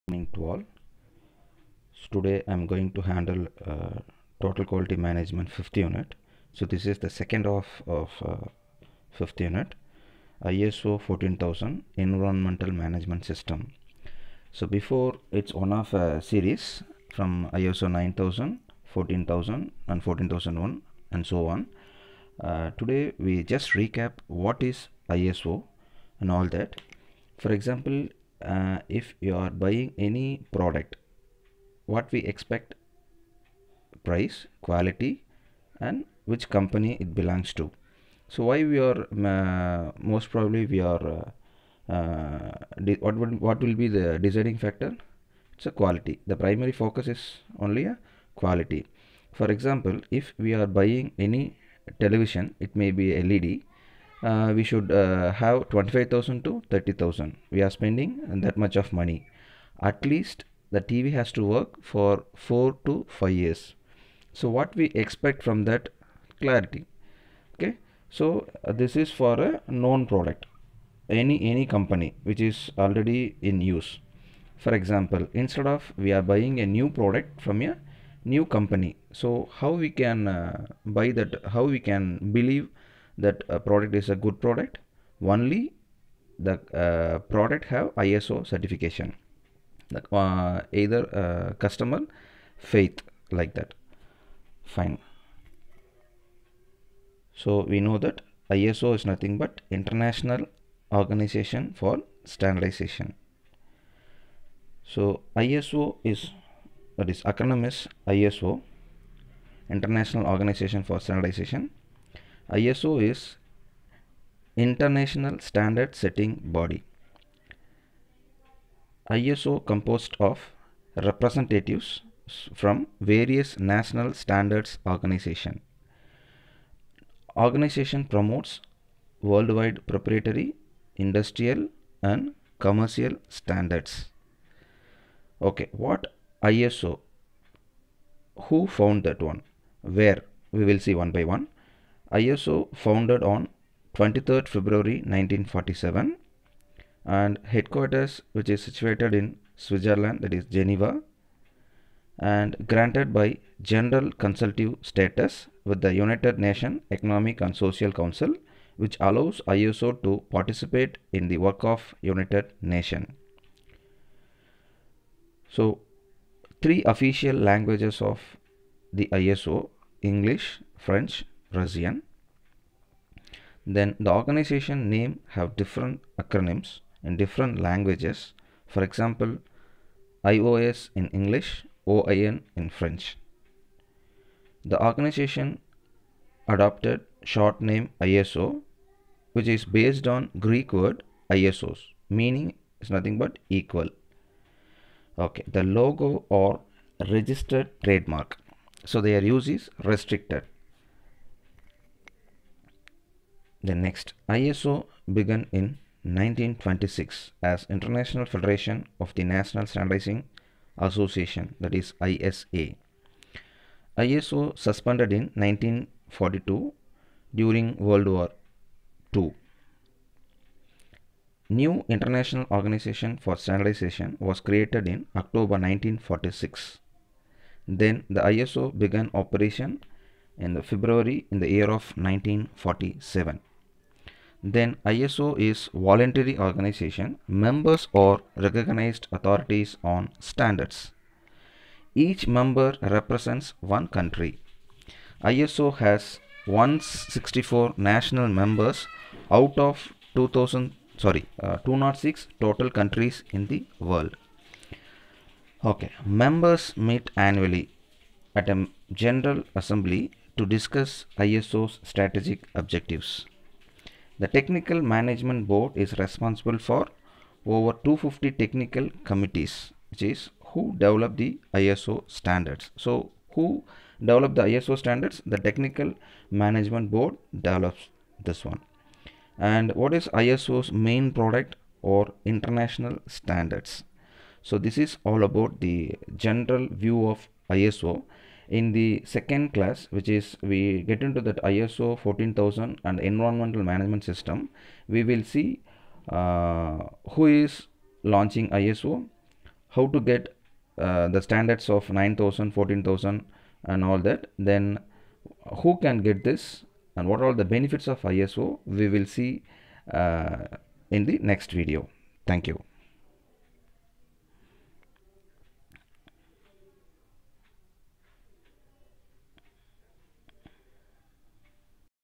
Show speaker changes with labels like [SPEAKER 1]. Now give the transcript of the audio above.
[SPEAKER 1] Morning to all. So today I'm going to handle total quality management fifth unit. So this is the second of fifth unit, ISO 14000 environmental management system. So before, it's one of a series from ISO 9000, 14000 and 14001 and so on. Today we just recap what is ISO and all that. For example, if you are buying any product, what we expect: price, quality, and which company it belongs to. So why we are most probably we are what will be the deciding factor? It's a quality. The primary focus is only a quality. For example, if we are buying any television, it may be LED. We should have 25,000 to 30,000. We are spending that much of money. At least the TV has to work for 4 to 5 years. So what we expect from that? Clarity. Okay. So this is for a known product, any company which is already in use. For example, instead of we are buying a new product from a new company, so how we can buy that, how we can believe that a product is a good product? Only the product have ISO certification, either customer faith, like that. Fine. So we know that ISO is nothing but International Organization for Standardization. So ISO is, that is acronym is ISO, International Organization for Standardization. ISO is International Standard Setting Body. ISO composed of representatives from various national standards organization. Organization promotes worldwide proprietary, industrial and commercial standards. Okay, what ISO? Who found that one? Where? We will see one by one. ISO founded on 23rd February 1947 and headquarters which is situated in Switzerland, that is Geneva, and granted by general consultative status with the United Nations Economic and Social Council, which allows ISO to participate in the work of United Nations. So three official languages of the ISO: English, French, Russian. Then the organization name have different acronyms in different languages. For example, IOS in English, OIN in French. The organization adopted short name ISO, which is based on Greek word ISOs, meaning is nothing but equal. Okay, the logo or registered trademark, so their use is restricted. The next, ISO began in 1926 as International Federation of the National Standardizing Association, that is ISA. ISO suspended in 1942 during World War II. New International Organization for Standardization was created in October 1946. Then the ISO began operation in February in the year of 1947. Then ISO is voluntary organization. Members are recognized authorities on standards. Each member represents one country. ISO has 164 national members out of 206 total countries in the world. Okay, members meet annually at a general assembly to discuss ISO's strategic objectives. The Technical Management Board is responsible for over 250 technical committees, which is who develop the ISO standards. So who develop the ISO standards? The Technical Management Board develops this one. And what is ISO's main product or international standards? So this is all about the general view of ISO. In the second class, which is we get into that ISO 14000 and environmental management system, we will see who is launching ISO, how to get the standards of 9000, 14,000 and all that, then who can get this and what are the benefits of ISO, we will see in the next video. Thank you.